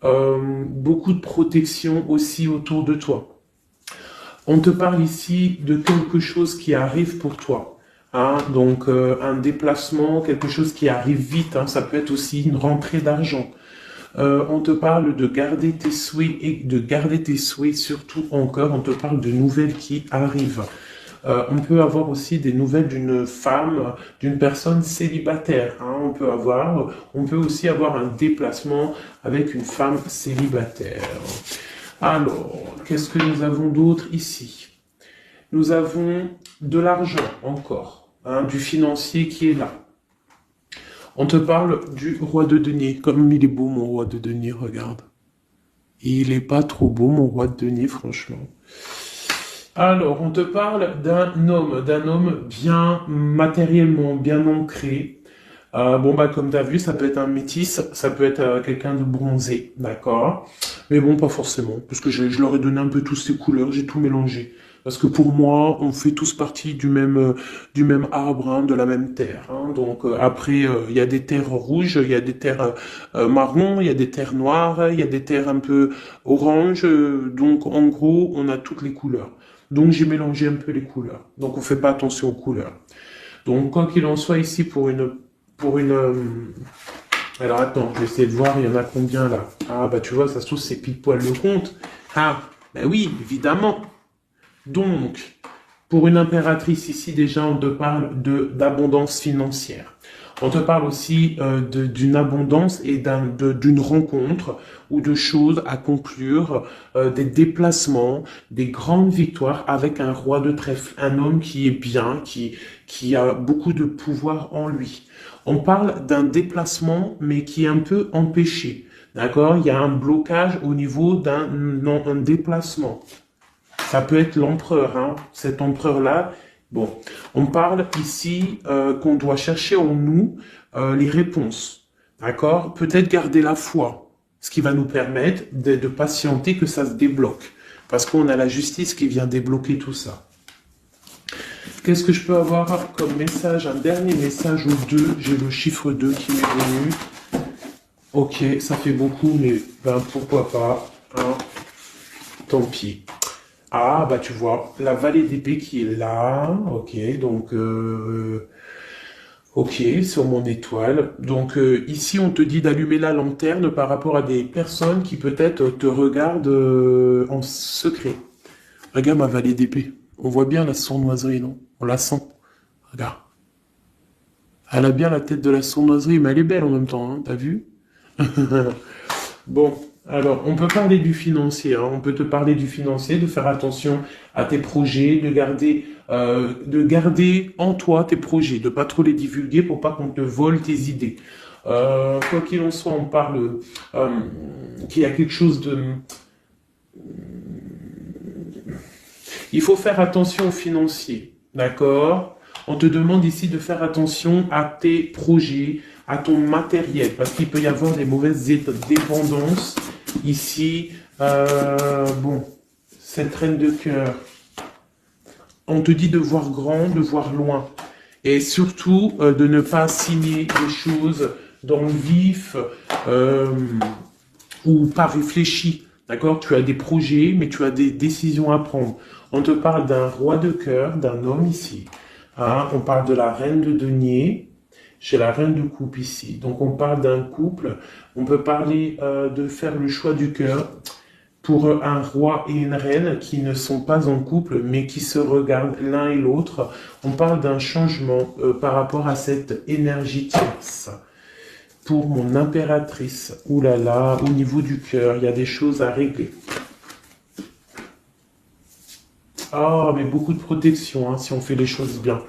Beaucoup de protection aussi autour de toi. On te parle ici de quelque chose qui arrive pour toi. Hein, donc un déplacement, quelque chose qui arrive vite. Hein, ça peut être aussi une rentrée d'argent. On te parle de garder tes souhaits et de garder tes souhaits surtout encore. On te parle de nouvelles qui arrivent. On peut avoir aussi des nouvelles d'une femme, d'une personne célibataire. Hein, on peut aussi avoir un déplacement avec une femme célibataire. Alors, qu'est-ce que nous avons d'autre ici? Nous avons de l'argent encore, hein, du financier qui est là. On te parle du roi de denier. Comme il est beau, mon roi de denier, regarde. Il est pas trop beau, mon roi de denier, franchement. Alors, on te parle d'un homme bien matériellement, bien ancré. Bon, bah, comme tu as vu, ça peut être un métis, ça peut être quelqu'un de bronzé, d'accord? Mais bon, pas forcément, parce que je leur ai donné un peu tous ces couleurs, j'ai tout mélangé. Parce que pour moi, on fait tous partie du même arbre, hein, de la même terre. Hein. Donc après, il y a des terres rouges, il y a des terres marron, il y a des terres noires, il y a des terres un peu orange. Donc en gros, on a toutes les couleurs. Donc j'ai mélangé un peu les couleurs. Donc on fait pas attention aux couleurs. Donc quoi qu'il en soit ici pour une alors attends, je vais essayer de voir, il y en a combien là? Ah bah tu vois, ça se trouve c'est pile poil le compte. Ah, bah oui, évidemment. Donc, pour une impératrice ici, déjà, on te parle d'abondance financière. On te parle aussi d'une abondance et d'une rencontre ou de choses à conclure, des déplacements, des grandes victoires avec un roi de trèfle, un homme qui est bien, qui a beaucoup de pouvoir en lui. On parle d'un déplacement, mais qui est un peu empêché. D'accord? Il y a un blocage au niveau d'un déplacement. Ça peut être l'empereur, hein, cet empereur-là. Bon, on parle ici qu'on doit chercher en nous les réponses. D'accord? Peut-être garder la foi, ce qui va nous permettre de patienter que ça se débloque. Parce qu'on a la justice qui vient débloquer tout ça. Qu'est-ce que je peux avoir comme message? Un dernier message ou deux. J'ai le chiffre 2 qui m'est venu. Ok, ça fait beaucoup, mais ben, pourquoi pas. Hein, tant pis. Ah, bah tu vois, la vallée d'épée qui est là, ok, donc ok, sur mon étoile. Donc ici, on te dit d'allumer la lanterne par rapport à des personnes qui peut-être te regardent en secret. Regarde ma vallée d'épée. On voit bien la sournoiserie, non? On la sent. Regarde. Elle a bien la tête de la sournoiserie, mais elle est belle en même temps, hein, t'as vu? Bon, alors, on peut parler du financier, hein. On peut te parler du financier, de faire attention à tes projets, de garder en toi tes projets, de pas trop les divulguer pour pas qu'on te vole tes idées. Quoi qu'il en soit, on parle euh, qu'il y a quelque chose de... Il faut faire attention aux financiers, d'accord? On te demande ici de faire attention à tes projets, à ton matériel, parce qu'il peut y avoir des mauvaises dépendances. Ici, bon, cette reine de cœur, on te dit de voir grand, de voir loin. Et surtout, de ne pas signer des choses dans le vif euh, ou pas réfléchi. D'accord? Tu as des projets, mais tu as des décisions à prendre. On te parle d'un roi de cœur, d'un homme ici. Hein, on parle de la reine de denier. J'ai la reine de coupe ici. Donc on parle d'un couple. On peut parler de faire le choix du cœur pour un roi et une reine qui ne sont pas en couple, mais qui se regardent l'un et l'autre. On parle d'un changement par rapport à cette énergie tierce. Pour mon impératrice, oulala, au niveau du cœur, il y a des choses à régler. Ah, mais beaucoup de protection, hein, si on fait les choses bien.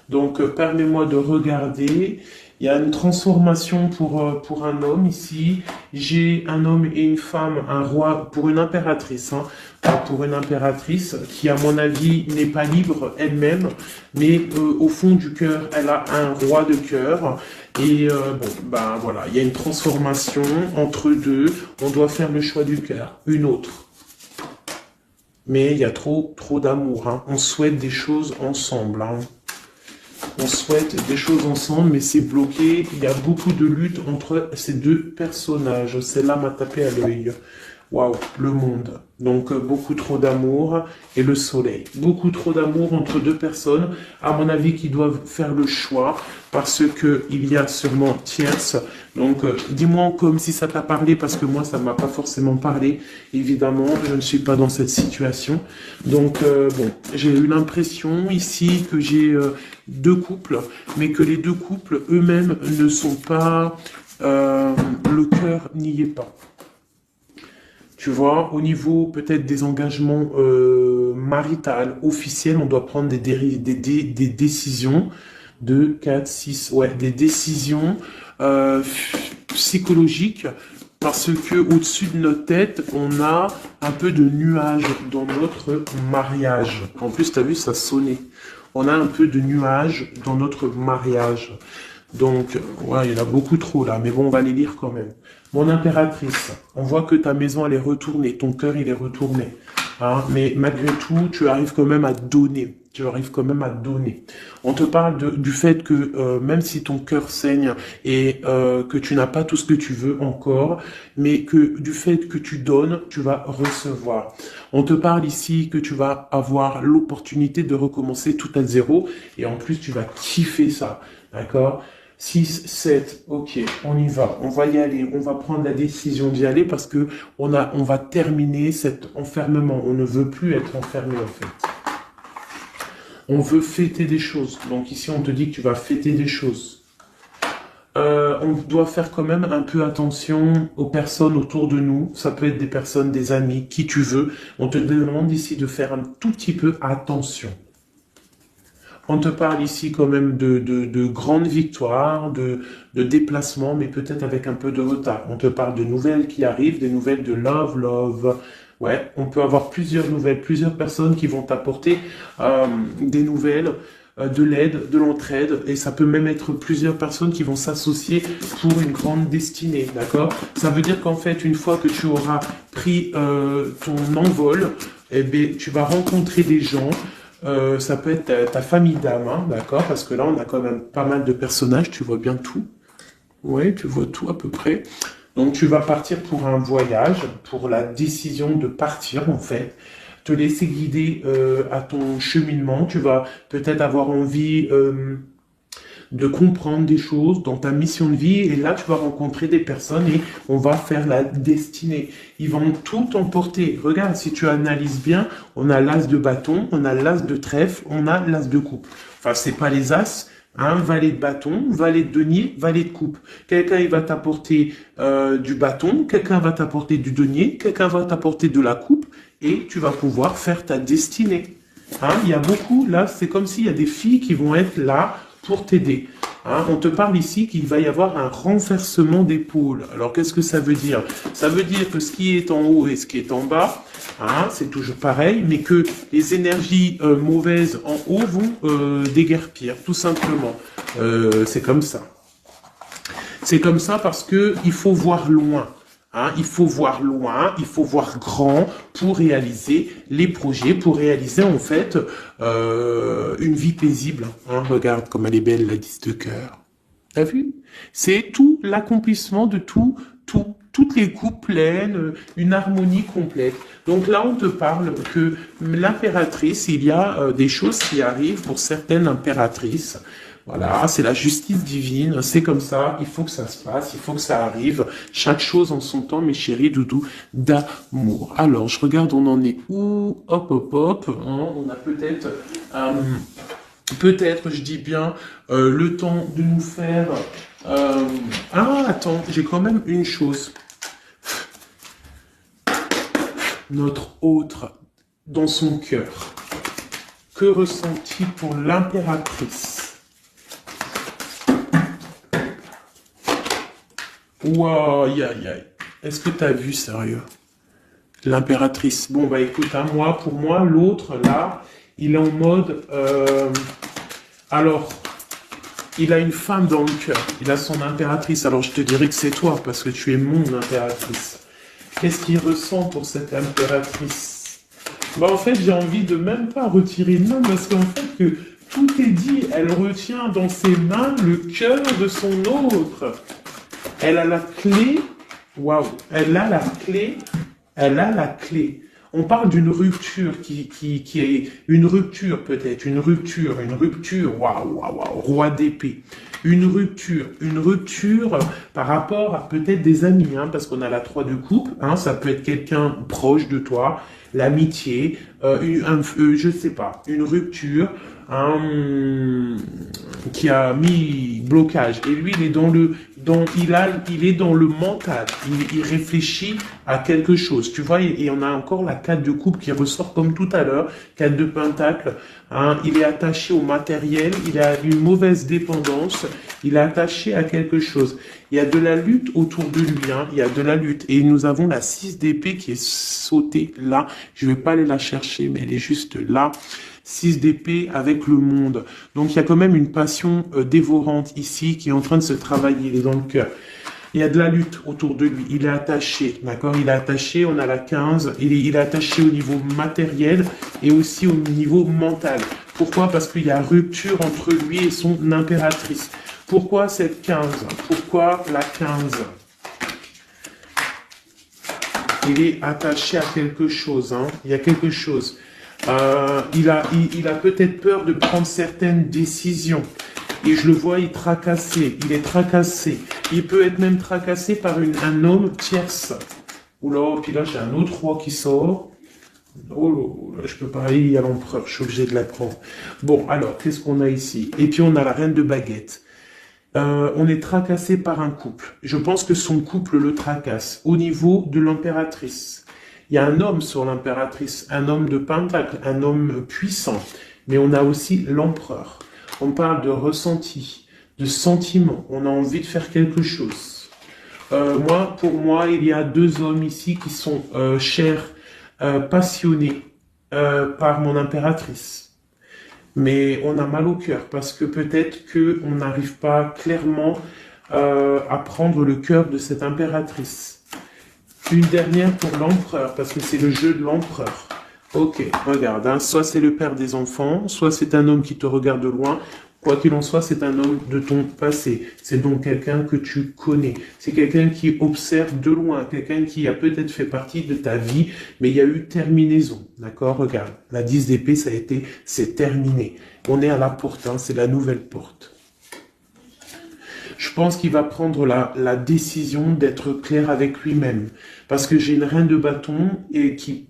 Donc, permets-moi de regarder. Il y a une transformation pour un homme ici. J'ai un homme et une femme, un roi, pour une impératrice. Hein, pour une impératrice qui, à mon avis, n'est pas libre elle-même, mais au fond du cœur, elle a un roi de cœur. Et bon, ben voilà, il y a une transformation entre deux. On doit faire le choix du cœur, une autre. Mais il y a trop d'amour. Hein. On souhaite des choses ensemble. Hein. On souhaite des choses ensemble, mais c'est bloqué. Il y a beaucoup de lutte entre ces deux personnages. Celle-là m'a tapé à l'œil. Waouh, le monde. Donc, beaucoup trop d'amour et le soleil. Beaucoup trop d'amour entre deux personnes, à mon avis, qui doivent faire le choix parce que il y a sûrement tierce. Donc, dis-moi comme si ça t'a parlé parce que moi, ça m'a pas forcément parlé. Évidemment, je ne suis pas dans cette situation. Donc, bon, j'ai eu l'impression ici que j'ai deux couples, mais que les deux couples eux-mêmes ne sont pas... le cœur n'y est pas. Tu vois, au niveau peut-être des engagements maritales, officiels, on doit prendre des décisions de 4, 6, ouais, des décisions psychologiques parce que au-dessus de notre tête, on a un peu de nuages dans notre mariage. En plus, tu as vu, ça sonnait. On a un peu de nuages dans notre mariage. Donc, ouais, il y en a beaucoup trop là, mais bon, on va les lire quand même. Mon impératrice, on voit que ta maison, elle est retournée, ton cœur, il est retourné. Hein, mais malgré tout, tu arrives quand même à donner. Tu arrives quand même à donner. On te parle du fait que même si ton cœur saigne et que tu n'as pas tout ce que tu veux encore, mais que du fait que tu donnes, tu vas recevoir. On te parle ici que tu vas avoir l'opportunité de recommencer tout à zéro et en plus, tu vas kiffer ça. D'accord? 6, 7, ok, on y va, on va y aller, on va prendre la décision d'y aller parce que on va terminer cet enfermement. On ne veut plus être enfermé en fait. On veut fêter des choses. Donc ici, on te dit que tu vas fêter des choses. On doit faire quand même un peu attention aux personnes autour de nous. Ça peut être des personnes, des amis, qui tu veux. On te demande ici de faire un tout petit peu attention. On te parle ici quand même de grandes victoires, de déplacements, mais peut-être avec un peu de retard. On te parle de nouvelles qui arrivent, des nouvelles de love. Ouais, on peut avoir plusieurs nouvelles, plusieurs personnes qui vont t'apporter des nouvelles, de l'aide, de l'entraide, et ça peut même être plusieurs personnes qui vont s'associer pour une grande destinée, d'accord? Ça veut dire qu'en fait, une fois que tu auras pris ton envol, eh bien, tu vas rencontrer des gens. Ça peut être ta famille d'âme, hein, d'accord? Parce que là, on a quand même pas mal de personnages, tu vois bien tout. Ouais, tu vois tout à peu près. Donc, tu vas partir pour un voyage, pour la décision de partir, en fait. te laisser guider à ton cheminement. Tu vas peut-être avoir envie de comprendre des choses dans ta mission de vie, et là tu vas rencontrer des personnes et on va faire la destinée. Ils vont tout emporter. Regarde, si tu analyses bien, on a l'as de bâton, on a l'as de trèfle, on a l'as de coupe. Enfin, c'est pas les as, hein, valet de bâton, valet de denier, valet de coupe. Quelqu'un il va t'apporter du bâton, quelqu'un va t'apporter du denier, quelqu'un va t'apporter de la coupe, et tu vas pouvoir faire ta destinée. Hein, il y a beaucoup, là, c'est comme s'il y a des filles qui vont être là pour t'aider. Hein, on te parle ici qu'il va y avoir un renversement d'épaule. Alors, qu'est-ce que ça veut dire? Ça veut dire que ce qui est en haut et ce qui est en bas, hein, c'est toujours pareil, mais que les énergies mauvaises en haut vont déguerpir, tout simplement. C'est comme ça. C'est comme ça parce que il faut voir loin. Hein, il faut voir loin, il faut voir grand pour réaliser les projets, pour réaliser en fait une vie paisible. Hein, regarde comme elle est belle, la 10 de cœur. T'as vu? C'est tout l'accomplissement de toutes les coupes pleines, une harmonie complète. Donc là, on te parle que l'impératrice, il y a des choses qui arrivent pour certaines impératrices. Voilà, c'est la justice divine, c'est comme ça, il faut que ça se passe, il faut que ça arrive, chaque chose en son temps, mes chéris doudous, d'amour. Alors, je regarde, on en est où? Hop, hop, hop, hein, on a peut-être, je dis bien, le temps de nous faire... Ah, attends, j'ai quand même une chose. Notre autre, dans son cœur, que ressent-il pour l'impératrice? Wow, aïe, aïe, aïe. Est-ce que t'as vu, sérieux? L'impératrice. Bon, bah écoute, hein, pour moi, l'autre, là, il est en mode... alors, il a une femme dans le cœur. Il a son impératrice. Alors, je te dirais que c'est toi, parce que tu es mon impératrice. Qu'est-ce qu'il ressent pour cette impératrice? Bah, en fait, j'ai envie de même pas retirer une main, parce qu'en fait, que tout est dit. Elle retient dans ses mains le cœur de son autre. Elle a la clé, waouh, elle a la clé. On parle d'une rupture qui est une rupture peut-être, une rupture, waouh, waouh, waouh, roi d'épée. Une rupture par rapport à peut-être des amis, hein, parce qu'on a la 3 de coupe, hein, ça peut être quelqu'un proche de toi, l'amitié, je sais pas, une rupture, qui a mis blocage. Et lui, il est il est dans le mental. Il réfléchit à quelque chose. Tu vois, et on a encore la 4 de coupe qui ressort comme tout à l'heure. 4 de pentacle. Hein, il est attaché au matériel. Il a une mauvaise dépendance. Il est attaché à quelque chose. Il y a de la lutte autour de lui. Hein, il y a de la lutte. Et nous avons la 6 d'épée qui est sautée là. Je vais pas aller la chercher, mais elle est juste là. 6 d'épée avec le monde. Donc il y a quand même une passion dévorante ici qui est en train de se travailler, il est dans le cœur. Il y a de la lutte autour de lui, il est attaché, d'accord? Il est attaché, on a la 15, il est attaché au niveau matériel et aussi au niveau mental. Pourquoi? Parce qu'il y a rupture entre lui et son impératrice. Pourquoi cette 15? Pourquoi la 15? Il est attaché à quelque chose, hein? Il y a quelque chose. Il a peut-être peur de prendre certaines décisions. Et je le vois, il est tracassé. Il peut être même tracassé par un homme tierce. Oula, puis là, j'ai un autre roi qui sort. Oh là, je peux pas aller, il y a l'empereur, je suis obligé de la prendre. Bon, alors, qu'est-ce qu'on a ici? Et puis, on a la reine de baguette. On est tracassé par un couple. Je pense que son couple le tracasse au niveau de l'impératrice. Il y a un homme sur l'impératrice, un homme de pentacle, un homme puissant. Mais on a aussi l'empereur. On parle de ressenti, de sentiment. On a envie de faire quelque chose. Pour moi, il y a 2 hommes ici qui sont chers, passionnés par mon impératrice. Mais on a mal au cœur parce que peut-être qu'on n'arrive pas clairement à prendre le cœur de cette impératrice. Une dernière pour l'empereur, parce que c'est le jeu de l'empereur. Ok, regarde, hein, soit c'est le père des enfants, soit c'est un homme qui te regarde de loin, Quoi qu'il en soit, c'est un homme de ton passé. C'est donc quelqu'un que tu connais. C'est quelqu'un qui observe de loin, quelqu'un qui a peut-être fait partie de ta vie, mais il y a eu terminaison. D'accord? Regarde, la 10 d'épée, c'est terminé. On est à la porte, hein, c'est la nouvelle porte. Je pense qu'il va prendre la décision d'être clair avec lui-même. Parce que j'ai une reine de bâton et qui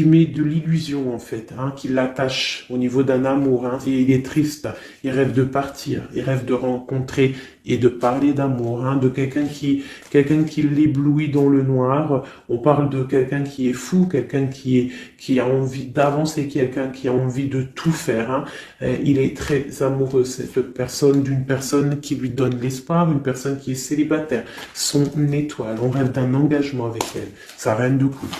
met de l'illusion en fait, hein, qui l'attache au niveau d'un amour. Hein, et il est triste, il rêve de partir, il rêve de rencontrer et de parler d'amour, hein, de quelqu'un qui l'éblouit dans le noir. On parle de quelqu'un qui est fou, quelqu'un qui a envie d'avancer, quelqu'un qui a envie de tout faire. Hein. Il est très amoureux, d'une personne qui lui donne l'espoir, une personne qui est célibataire, son étoile. On rêve d'un engagement avec elle, sa reine de coupe.